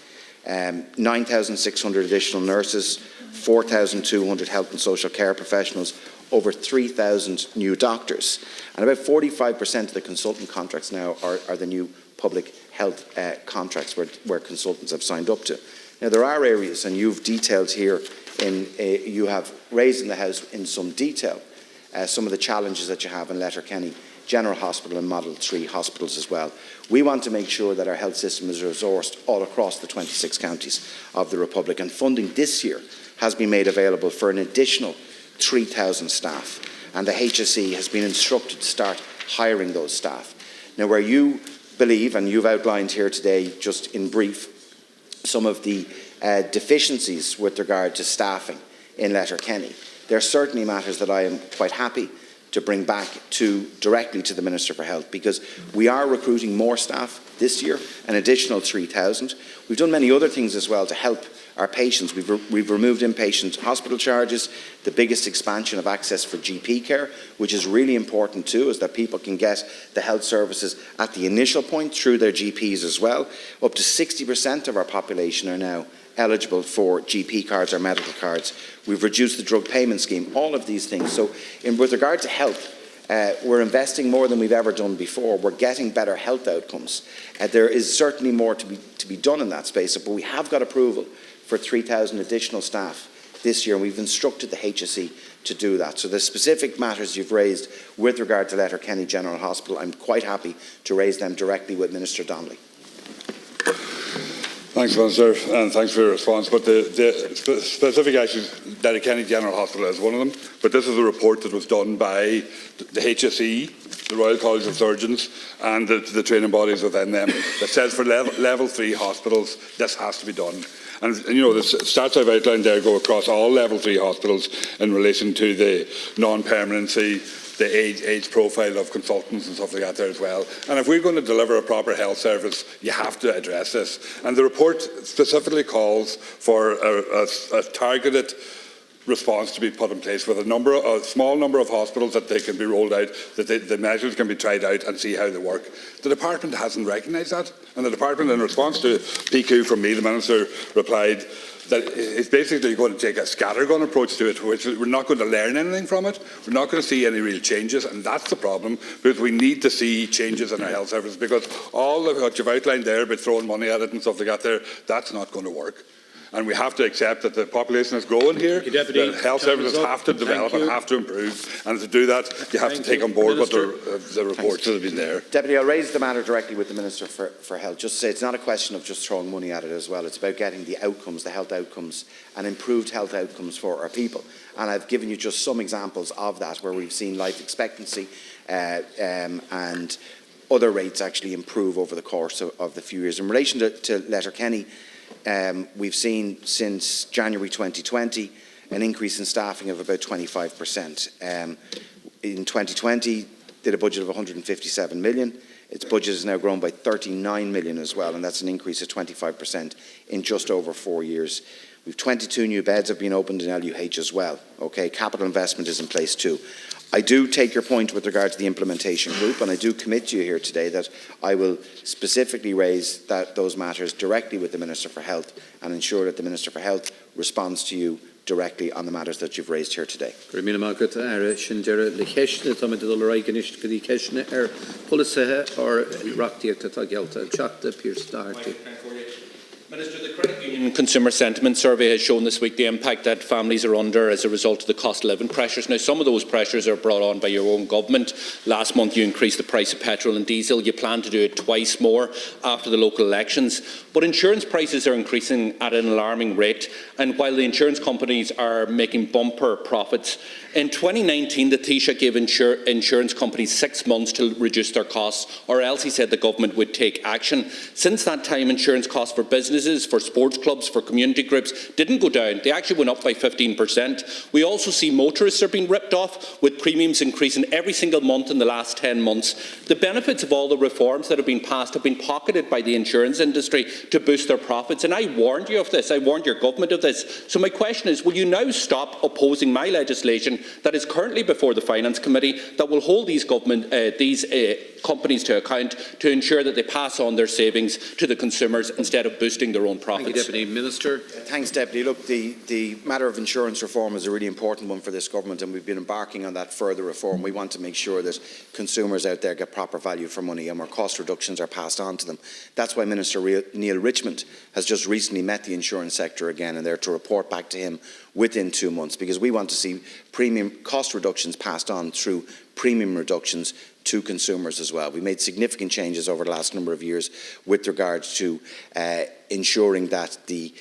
Speaker 3: 9,600 additional nurses, 4,200 health and social care professionals, over 3,000 new doctors. And about 45% of the consultant contracts now are the new public health contracts where consultants have signed up to. Now there are areas, and you've detailed here, you have raised in the House in some detail some of the challenges that you have in Letterkenny General Hospital and Model 3 hospitals as well. We want to make sure that our health system is resourced all across the 26 counties of the Republic, and funding this year has been made available for an additional 3,000 staff, and the HSE has been instructed to start hiring those staff. Now, where you believe, and you've outlined here today just in brief, some of the deficiencies with regard to staffing in Letterkenny, there are certainly matters that I am quite happy to bring back directly to the Minister for Health, because we are recruiting more staff this year, an additional 3,000. We've done many other things as well to help our patients. We've removed inpatient hospital charges, the biggest expansion of access for GP care, which is really important too, is that people can get the health services at the initial point through their GPs as well. Up to 60% of our population are now eligible for GP cards or medical cards. We've reduced the drug payment scheme, all of these things. So with regard to health, We're investing more than we've ever done before. We're getting better health outcomes. There is certainly more to be done in that space, but we have got approval for 3,000 additional staff this year, and we've instructed the HSE to do that. So the specific matters you've raised with regard to Letterkenny General Hospital, I'm quite happy to raise them directly with Minister Donnelly.
Speaker 8: Thanks, Minister, and thanks for your response. But the specific issues, Letterkenny General Hospital is one of them. But this is a report that was done by the HSE, the Royal College of Surgeons, and the training bodies within them that says for level 3 hospitals, this has to be done. And you know, the stats I've outlined there go across all level 3 hospitals in relation to the non-permanency, the age profile of consultants and stuff like that there as well. And if we're going to deliver a proper health service, you have to address this. And the report specifically calls for a targeted response to be put in place with a small number of hospitals that they can be rolled out, that the measures can be tried out and see how they work. The department hasn't recognised that, and the department, in response to PQ from me, the Minister replied that it's basically going to take a scattergun approach to it, which we're not going to learn anything from it. We're not going to see any real changes, and that's the problem, because we need to see changes in our health service, because all of what you've outlined there about throwing money at it and stuff like that there, that's not going to work. And we have to accept that the population is growing here, that health services have to develop and have to improve, and to do that, you have to take on board what the reports that have been there.
Speaker 3: Deputy, I'll raise the matter directly with the Minister for Health. Just to say, it's not a question of just throwing money at it as well. It's about getting the outcomes, the health outcomes, and improved health outcomes for our people. And I've given you just some examples of that, where we've seen life expectancy and other rates actually improve over the course of the few years. In relation to Letterkenny, we've seen since January 2020 an increase in staffing of about 25%. In 2020, did a budget of 157 million. Its budget has now grown by 39 million as well, and that's an increase of 25% in just over 4 years. We've 22 new beds have been opened in LUH as well. Okay, capital investment is in place too. I do take your point with regard to the implementation group, and I do commit to you here today that I will specifically raise those matters directly with the Minister for Health and ensure that the Minister for Health responds to you directly on the matters that you've raised here today.
Speaker 1: Pearse Doherty.
Speaker 2: Minister, the Credit Union Consumer Sentiment Survey has shown this week the impact that families are under as a result of the cost of living pressures. Now, some of those pressures are brought on by your own government. Last month you increased the price of petrol and diesel. You plan to do it twice more after the local elections. But insurance prices are increasing at an alarming rate, and while the insurance companies are making bumper profits, in 2019 the Taoiseach gave insurance companies 6 months to reduce their costs, or else he said the government would take action. Since that time, insurance costs for businesses, for sports clubs, for community groups didn't go down. They actually went up by 15%. We also see motorists are being ripped off, with premiums increasing every single month in the last 10 months. The benefits of all the reforms that have been passed have been pocketed by the insurance industry to boost their profits, and I warned you of this. I warned your government of this. So my question is, will you now stop opposing my legislation that is currently before the Finance Committee that will hold these companies to account to ensure that they pass on their savings to the consumers instead of boosting their own profits?
Speaker 1: Thank you, Deputy Minister.
Speaker 3: Thanks, Deputy. Look, the matter of insurance reform is a really important one for this government, and we've been embarking on that further reform. We want to make sure that consumers out there get proper value for money and where cost reductions are passed on to them. That's why Minister Neil Richmond has just recently met the insurance sector again, and they're to report back to him within 2 months, because we want to see premium cost reductions passed on through premium reductions to consumers as well. We made significant changes over the last number of years with regards to ensuring that the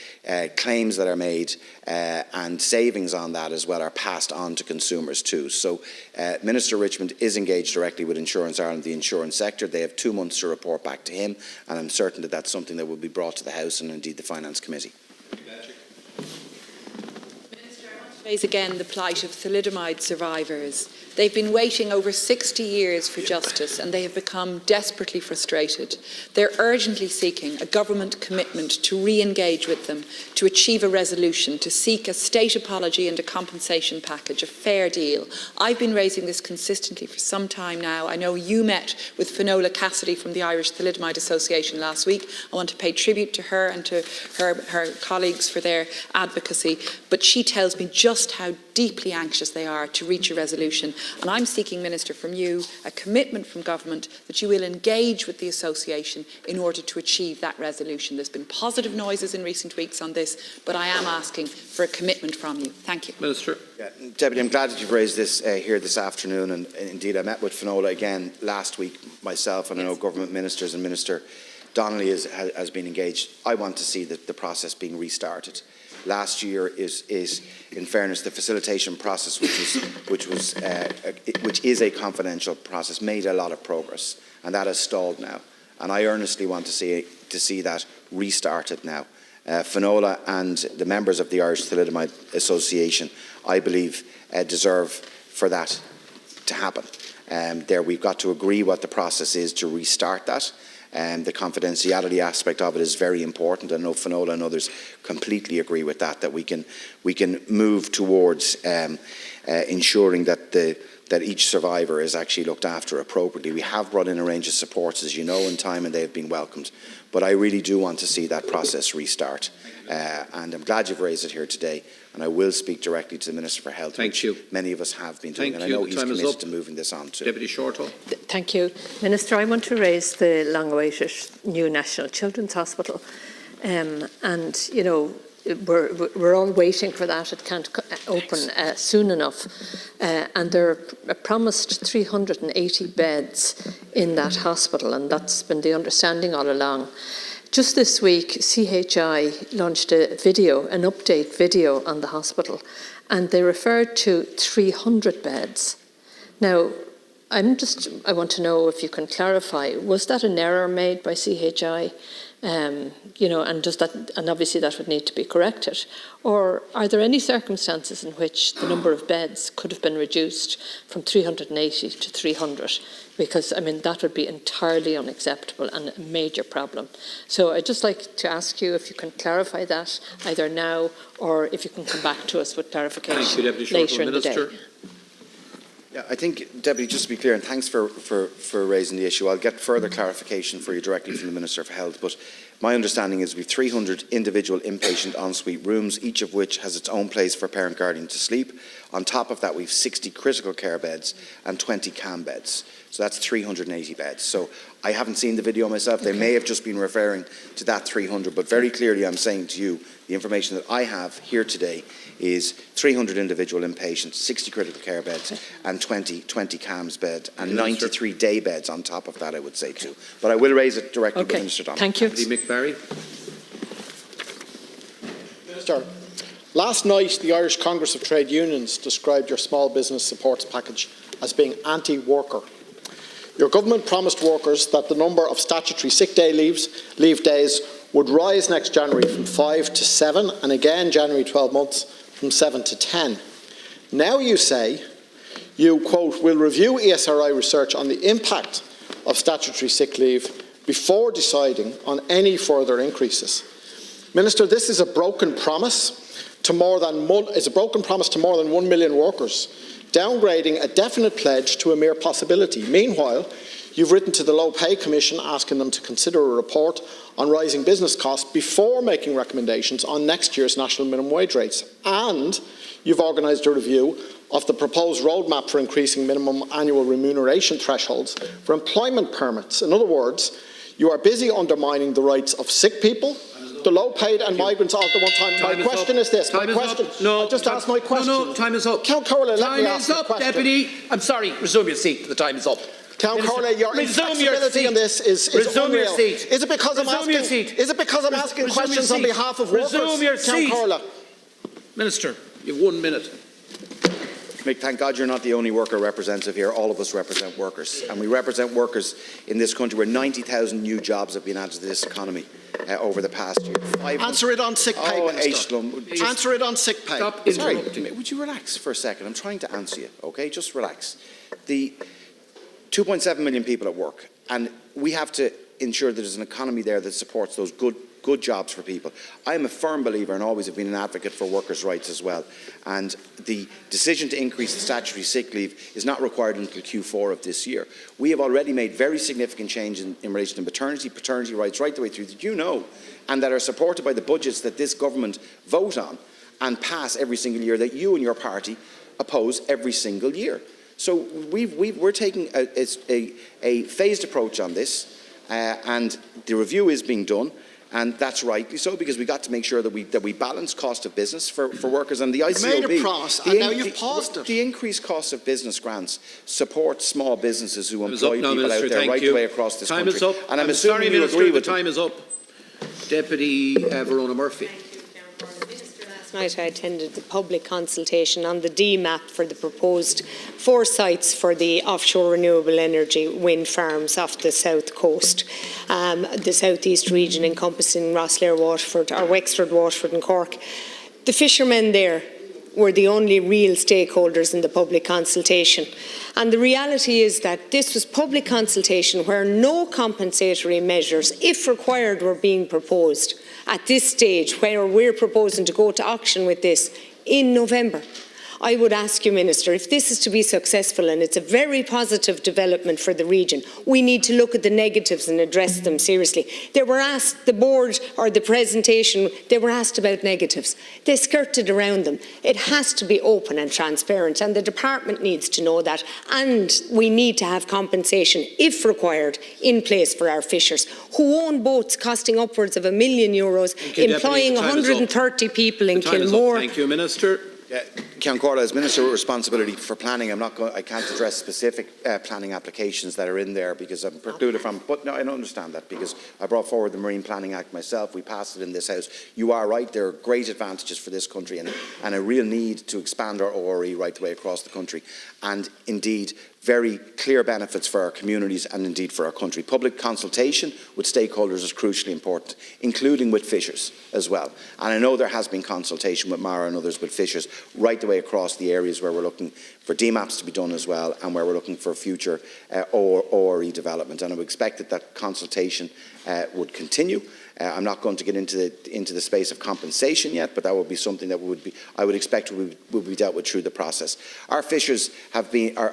Speaker 3: claims that are made and savings on that as well are passed on to consumers too. So Minister Richmond is engaged directly with Insurance Ireland, the insurance sector. They have 2 months to report back to him, and I'm certain that that's something that will be brought to the House and indeed the Finance Committee.
Speaker 5: Minister, I want to raise again the plight of thalidomide survivors. They've been waiting over 60 years for justice, and they have become desperately frustrated. They're urgently seeking a government commitment to re-engage with them, to achieve a resolution, to seek a state apology and a compensation package, a fair deal. I've been raising this consistently for some time now. I know you met with Finola Cassidy from the Irish Thalidomide Association last week. I want to pay tribute to her and to her colleagues for their advocacy, but she tells me just how deeply anxious they are to reach a resolution. And I'm seeking, Minister, from you a commitment from government that you will engage with the association in order to achieve that resolution. There's been positive noises in recent weeks on this, but I am asking for a commitment from you. Thank you.
Speaker 1: Minister.
Speaker 3: Yeah, Deputy, I'm glad that you've raised this here this afternoon, and indeed I met with Finola again last week myself, and I know government ministers and Minister Donnelly has been engaged. I want to see the process being restarted. Last year is, in fairness, the facilitation process, which is a confidential process, made a lot of progress, and that has stalled now. And I earnestly want to see that restarted now. Finola and the members of the Irish Thalidomide Association, I believe, deserve for that to happen. There, we've got to agree what the process is to restart that. The confidentiality aspect of it is very important. I know Finola and others completely agree with that. That we can move towards ensuring that each survivor is actually looked after appropriately. We have brought in a range of supports, as you know, in time, and they have been welcomed. But I really do want to see that process restart. And I'm glad you've raised it here today. And I will speak directly to the Minister for Health, which many of us have been doing. And I know he's committed to moving this on too.
Speaker 1: Deputy Shortall.
Speaker 9: Thank you. Minister, I want to raise the long-awaited new National Children's Hospital. And, you know, we're all waiting for that. It can't open soon enough. And there are promised 380 beds in that hospital, and that's been the understanding all along. Just this week, CHI launched an update video on the hospital, and they referred to 300 beds. Now, I want to know if you can clarify, was that an error made by CHI? You know, and obviously that would need to be corrected. Or are there any circumstances in which the number of beds could have been reduced from 380 to 300? Because, I mean, that would be entirely unacceptable and a major problem. So I'd just like to ask you if you can clarify that either now or if you can come back to us with clarification later in the day.
Speaker 3: Yeah, I think, Deputy, just to be clear, and thanks for raising the issue. I'll get further clarification for you directly from the Minister for Health, but my understanding is we have 300 individual inpatient ensuite rooms, each of which has its own place for parent guardian to sleep. On top of that, we have 60 critical care beds and 20 CAM beds. So that's 380 beds. So I haven't seen the video myself. They may have just been referring to that 300, but very clearly I'm saying to you, the information that I have here today is 300 individual inpatients, 60 critical care beds and 20 CAMS beds and 93 day beds on top of that, I would say too. But I will raise it directly with Minister Donnelly.
Speaker 9: Thank you.
Speaker 1: McBarry.
Speaker 10: Minister, last night the Irish Congress of Trade Unions described your small business supports package as being anti-worker. Your government promised workers that the number of statutory sick day leave days would rise next January from 5 to 7 and again January 12 months from 7 to 10. Now you say you, quote, will review ESRI research on the impact of statutory sick leave before deciding on any further increases. Minister, this is a broken promise to more than 1 million workers, downgrading a definite pledge to a mere possibility. Meanwhile, you've written to the Low Pay Commission asking them to consider a report on rising business costs before making recommendations on next year's national minimum wage rates. And you've organised a review of the proposed roadmap for increasing minimum annual remuneration thresholds for employment permits. In other words, you are busy undermining the rights of sick people, the low-paid and migrants all at the one time. My question is this.
Speaker 1: Time is up. No,
Speaker 10: just ask my question.
Speaker 1: No, time is up.
Speaker 10: Count Corley, let me
Speaker 1: time
Speaker 10: ask
Speaker 1: is up,
Speaker 10: the question.
Speaker 1: Deputy. I'm sorry. Resume your seat. The time is up.
Speaker 10: Count Corley, your inflexibility on this is
Speaker 1: Resume
Speaker 10: unreal.
Speaker 1: your seat.
Speaker 10: Is it because I'm
Speaker 1: Resume your seat.
Speaker 10: Is it because I'm asking questions on behalf of workers?
Speaker 1: Resume your seat.
Speaker 10: Count Corley.
Speaker 1: Minister, you have 1 minute.
Speaker 3: Mick, thank God you're not the only worker representative here. All of us represent workers. And we represent workers in this country where 90,000 new jobs have been added to this economy over the past year.
Speaker 10: Answer it on sick pay, Minister. Answer it on sick pay.
Speaker 1: Stop interrupting me.
Speaker 3: Would you relax for a second? I'm trying to answer you, okay? Just relax. The 2.7 million people at work, and we have to ensure that there's an economy there that supports those good jobs for people. I am a firm believer and always have been an advocate for workers' rights as well. And the decision to increase the statutory sick leave is not required until Q4 of this year. We have already made very significant change in relation to maternity, paternity rights right the way through that you know, and that are supported by the budgets that this government vote on and pass every single year that you and your party oppose every single year. So we're taking a phased approach on this, and the review is being done. And that's rightly so, because we got to make sure that we balance cost of business for workers, and the ICOB.
Speaker 10: You made a promise, and now you've paused it.
Speaker 3: The increased cost of business grants support small businesses who employ
Speaker 1: now,
Speaker 3: people
Speaker 1: Minister,
Speaker 3: out there right the way across this country.
Speaker 1: Time is up.
Speaker 3: And I'm assuming you agree with
Speaker 1: time is up. Deputy Verona Murphy.
Speaker 7: Last night I attended the public consultation on the DMAP for the proposed 4 sites for the offshore renewable energy wind farms off the south coast, the southeast region encompassing Rosslare, Waterford, or Wexford, Waterford and Cork. The fishermen there were the only real stakeholders in the public consultation. And the reality is that this was public consultation where no compensatory measures, if required, were being proposed at this stage, where we're proposing to go to auction with this in November. I would ask you, Minister, if this is to be successful, and it's a very positive development for the region, we need to look at the negatives and address them seriously. They were asked, the board or the presentation, they were asked about negatives. They skirted around them. It has to be open and transparent, and the department needs to know that, and we need to have compensation, if required, in place for our fishers, who own boats costing upwards of €1 million, employing 130 people in Kilmore.
Speaker 1: Thank you, Minister.
Speaker 3: Corda, as Minister with responsibility for planning, I can't address specific planning applications that are in there because I'm precluded from. But no, I don't understand that, because I brought forward the Marine Planning Act myself. We passed it in this House. You are right; there are great advantages for this country and a real need to expand our ORE right the way across the country, and indeed very clear benefits for our communities and indeed for our country. Public consultation with stakeholders is crucially important, including with fishers as well. And I know there has been consultation with Mara and others with fishers right the way across the areas where we're looking for DMAPs to be done as well, and where we're looking for future ORE development. And I would expect that consultation would continue. I'm not going to get into the space of compensation yet, but that would be something that I would expect would be dealt with through the process. Our fishers are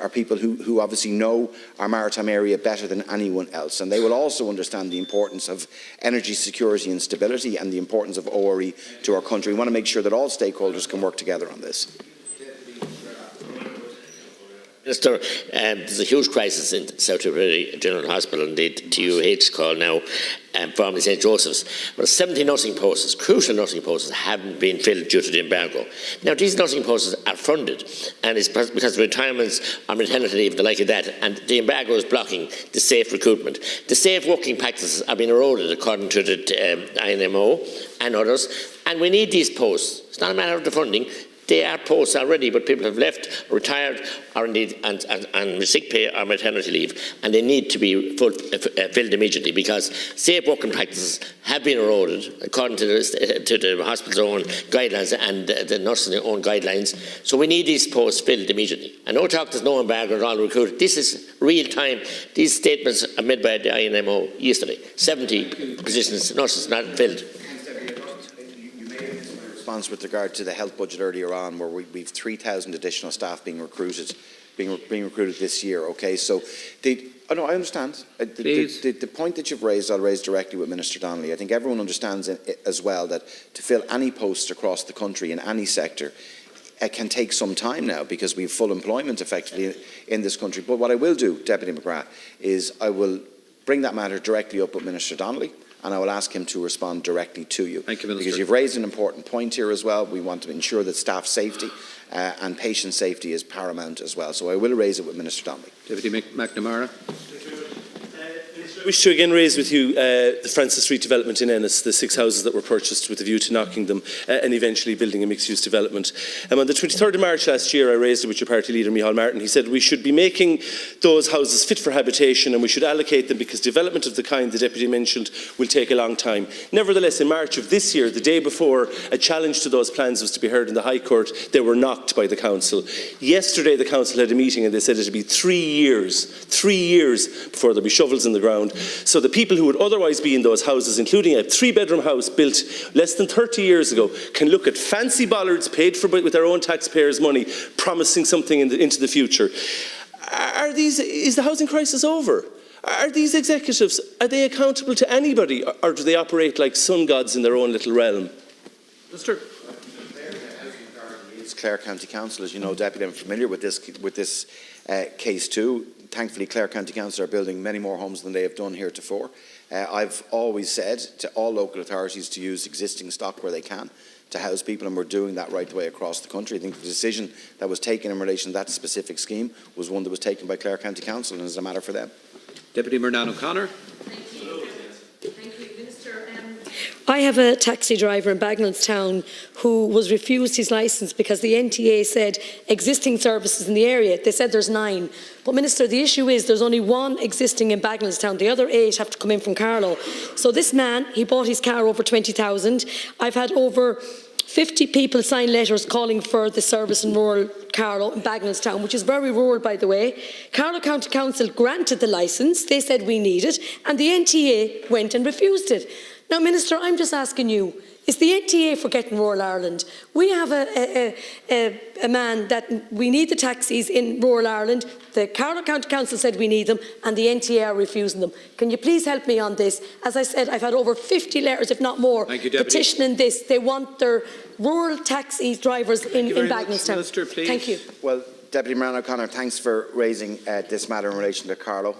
Speaker 3: people who obviously know our maritime area better than anyone else, and they will also understand the importance of energy security and stability and the importance of ORE to our country. We want to make sure that all stakeholders can work together on this.
Speaker 11: Minister, there's a huge crisis in South Tipperary General Hospital, indeed TUH call now, formerly St Joseph's. But 70 nursing posts, crucial nursing posts, haven't been filled due to the embargo. Now, these nursing posts are funded, and it's because of retirements or maternity leave and the like of that, and the embargo is blocking the safe recruitment. The safe working practices are being eroded according to the INMO and others, and we need these posts. It's not a matter of the funding. They are posts already, but people have left, retired, or indeed on sick pay or maternity leave, and they need to be filled immediately, because safe working practices have been eroded according to the hospital's own guidelines and the nursing own guidelines. So we need these posts filled immediately. And no talk, there's no embargo at all recruited. This is real time. These statements are made by the INMO yesterday. 70 positions, nurses not filled.
Speaker 3: With regard to the health budget earlier on, where we've 3,000 additional staff being recruited this year. Okay, so I understand the point that you've raised. I'll raise directly with Minister Donnelly. I think everyone understands as well that to fill any posts across the country in any sector, it can take some time now, because we have full employment effectively in this country. But what I will do, Deputy McGrath, is I will bring that matter directly up with Minister Donnelly, and I will ask him to respond directly to you.
Speaker 1: Thank you, Minister.
Speaker 3: Because you've raised an important point here as well. We want to ensure that staff safety and patient safety is paramount as well. So I will raise it with Minister Donnelly.
Speaker 1: Deputy McNamara.
Speaker 12: I wish to again raise with you the Francis Street development in Ennis, the 6 houses that were purchased with a view to knocking them and eventually building a mixed-use development. On the 23rd of March last year, I raised it with your party leader, Micheál Martin. He said we should be making those houses fit for habitation, and we should allocate them, because development of the kind the Deputy mentioned will take a long time. Nevertheless, in March of this year, the day before a challenge to those plans was to be heard in the High Court, they were knocked by the Council. Yesterday, the Council had a meeting and they said it would be 3 years before there'll be shovels in the ground. So the people who would otherwise be in those houses, including a 3-bedroom house built less than 30 years ago, can look at fancy bollards paid for with their own taxpayers' money, promising something into the future. Is the housing crisis over? Are these executives, are they accountable to anybody, or do they operate like sun gods in their own little realm?
Speaker 1: Minister.
Speaker 3: with Clare County Council. As you know, Deputy, I'm familiar with this case too. Thankfully, Clare County Council are building many more homes than they have done heretofore. I've always said to all local authorities to use existing stock where they can to house people, and we're doing that right the way across the country. I think the decision that was taken in relation to that specific scheme was one that was taken by Clare County Council, and is a matter for them.
Speaker 1: Deputy Murnan O'Connor.
Speaker 13: I have a taxi driver in Bagnallstown who was refused his licence because the NTA said existing services in the area. They said there's 9. But Minister, the issue is there's only 1 existing in Bagnallstown. The other 8 have to come in from Carlow. So this man, he bought his car over 20,000. I've had over 50 people sign letters calling for the service in rural Carlow in Bagnallstown, which is very rural, by the way. Carlow County Council granted the licence. They said we need it, and the NTA went and refused it. Now, Minister, I'm just asking you, is the NTA forgetting rural Ireland? We have a man that we need the taxis in rural Ireland. The Carlow County Council said we need them, and the NTA are refusing them. Can you please help me on this? As I said, I've had over 50 letters, if not more, petitioning this. They want their rural taxi drivers in Bagnallstown.
Speaker 1: Minister, please.
Speaker 13: Thank you.
Speaker 3: Well, Deputy Murnan O'Connor, thanks for raising this matter in relation to Carlow,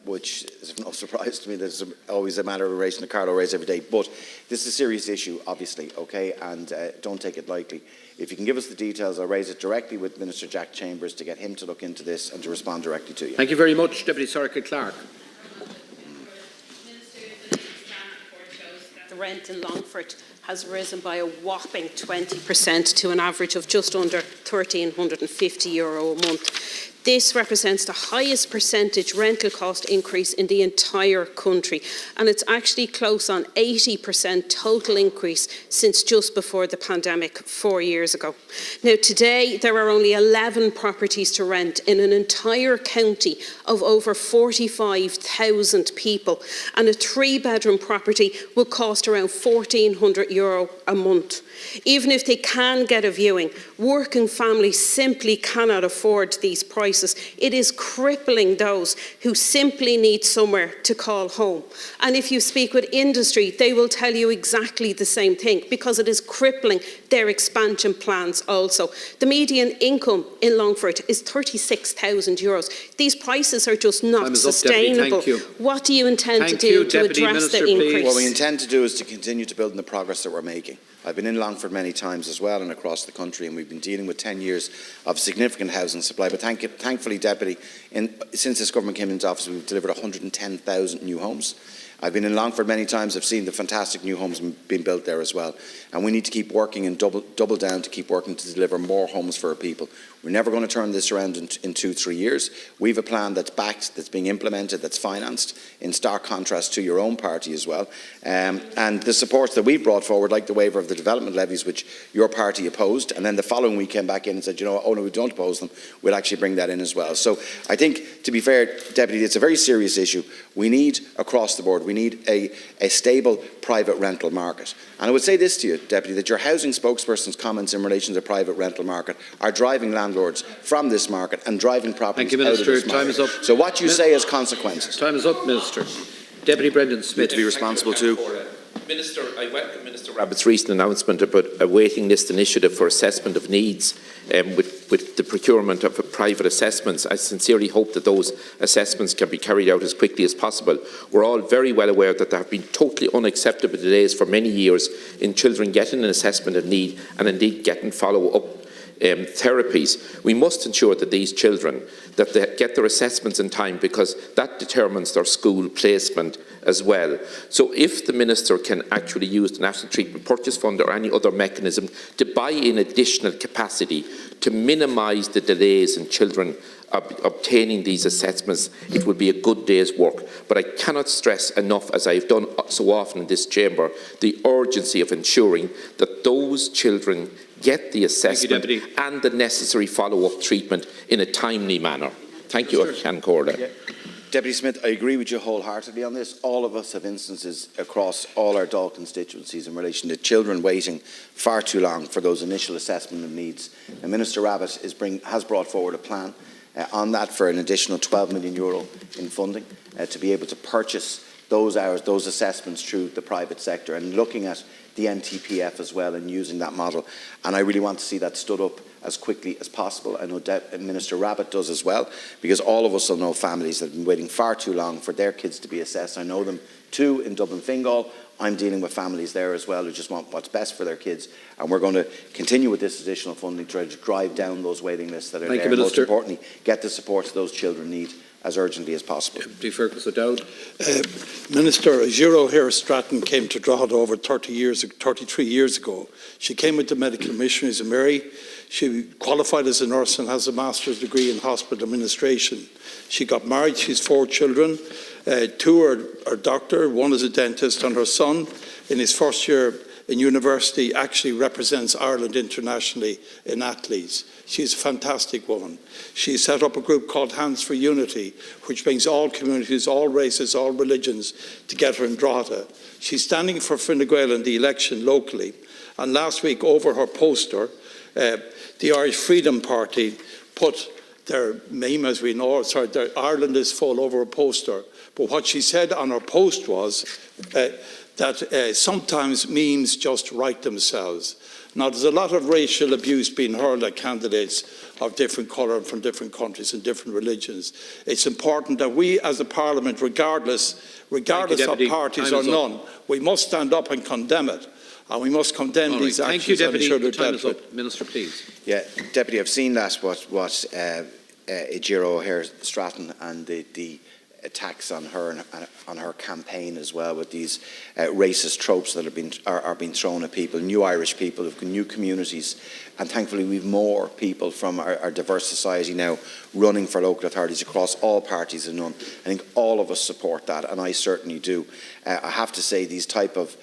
Speaker 3: which is no surprise to me. There's always a matter in relation to Carlow raised every day. But this is a serious issue, obviously, okay, and don't take it lightly. If you can give us the details, I'll raise it directly with Minister Jack Chambers to get him to look into this and to respond directly to you.
Speaker 1: Thank you very much, Deputy Circuit Clerk.
Speaker 14: The rent in Longford has risen by a whopping 20% to an average of just under €1,350 a month. This represents the highest percentage rental cost increase in the entire country, and it's actually close on 80% total increase since just before the pandemic 4 years ago. Now, today there are only 11 properties to rent in an entire county of over 45,000 people, and a 3-bedroom property will cost around €1,400 a month. Even if they can get a viewing, working families simply cannot afford these prices. It is crippling those who simply need somewhere to call home. And if you speak with industry, they will tell you exactly the same thing, because it is crippling their expansion plans also. The median income in Longford is €36,000. These prices are just not sustainable. What do you intend to do to address the increase?
Speaker 3: What we intend to do is to continue to build on the progress that we're making. I've been in Longford many times as well and across the country, and we've been dealing with 10 years of significant housing supply. But thankfully, Deputy, since this government came into office, we've delivered 110,000 new homes. I've been in Longford many times. I've seen the fantastic new homes being built there as well. And we need to keep working and double down to keep working to deliver more homes for our people. We're never going to turn this around in 2-3 years. We have a plan that's backed, that's being implemented, that's financed, in stark contrast to your own party as well. And the supports that we brought forward, like the waiver of the development levies, which your party opposed, and then the following week came back in and said, you know, oh no, we don't oppose them, we'll actually bring that in as well. So I think, to be fair, Deputy, it's a very serious issue. We need, across the board, we need a stable private rental market. And I would say this to you, Deputy, that your housing spokesperson's comments in relation to the private rental market are driving landlords from this market and driving properties out of this market.
Speaker 1: Time is up.
Speaker 3: So what you say has consequences.
Speaker 1: Time is up, Minister. Deputy Brendan Smith.
Speaker 3: To be responsible too.
Speaker 15: Minister, I welcome Minister Rabbitt's recent announcement about a waiting list initiative for assessment of needs with the procurement of private assessments. I sincerely hope that those assessments can be carried out as quickly as possible. We're all very well aware that there have been totally unacceptable delays for many years in children getting an assessment of need and indeed getting follow-up therapies. We must ensure that these children that they get their assessments in time, because that determines their school placement as well. So if the Minister can actually use the National Treatment Purchase Fund or any other mechanism to buy in additional capacity to minimise the delays in children obtaining these assessments, it would be a good day's work. But I cannot stress enough, as I've done so often in this chamber, the urgency of ensuring that those children get the assessment and the necessary follow-up treatment in a timely manner. Thank you, Can Corda.
Speaker 3: Yeah. Deputy Smith, I agree with you wholeheartedly on this. All of us have instances across all our Dáil constituencies in relation to children waiting far too long for those initial assessment of needs. And Minister Rabbitt has brought forward a plan on that for an additional €12 million in funding to be able to purchase those hours, those assessments through the private sector, and looking at the NTPF as well and using that model. And I really want to see that stood up as quickly as possible. I know Minister Rabbit does as well, because all of us will know families that have been waiting far too long for their kids to be assessed. I know them too in Dublin Fingal. I'm dealing with families there as well who just want what's best for their kids, and we're going to continue with this additional funding to try to drive down those waiting lists that are there. And most importantly, get the support those children need as urgently as possible.
Speaker 16: Minister, Zero O'Hare Stratton came to Drogheda over 33 years ago. She came with the medical missionaries in Mary. She qualified as a nurse and has a master's degree in hospital administration. She got married. She has 4 children. 2 are doctor, 1 is a dentist, and her son, in his first year in university, actually represents Ireland internationally in athletes. She's a fantastic woman. She set up a group called Hands for Unity, which brings all communities, all races, all religions together in Drogheda. She's standing for Fine Gael in the election locally, and last week over her poster, the Irish Freedom Party put their meme, as we know, their Ireland is full over a poster. But what she said on her post was that sometimes memes just write themselves. Now, there's a lot of racial abuse being hurled at candidates of different colour and from different countries and different religions. It's important that we, as a Parliament, regardless of parties or none, we must stand up and condemn it. And we must condemn these actions.
Speaker 1: Thank you, Deputy.
Speaker 16: And
Speaker 1: Time is up. Minister, please.
Speaker 3: Yeah, Deputy, I've seen that, what Zero O'Hare Stratton and the attacks on her and on her campaign as well, with these racist tropes that are being thrown at people, new Irish people, new communities, and thankfully we've more people from our diverse society now running for local authorities across all parties and none. I think all of us support that, and I certainly do. I have to say, these type of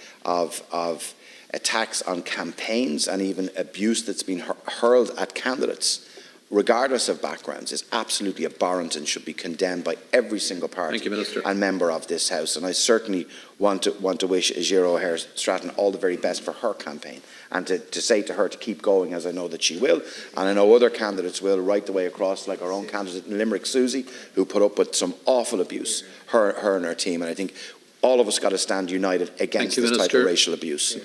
Speaker 3: attacks on campaigns and even abuse that's been hurled at candidates, regardless of backgrounds, is absolutely abhorrent and should be condemned by every single party and member of this House. And I certainly want to wish Zero O'Hare Stratton all the very best for her campaign, and to say to her to keep going, as I know that she will, and I know other candidates will, right the way across, like our own candidate in Limerick, Susie, who put up with some awful abuse, her and her team. And I think all of us got to stand united against this type of racial abuse.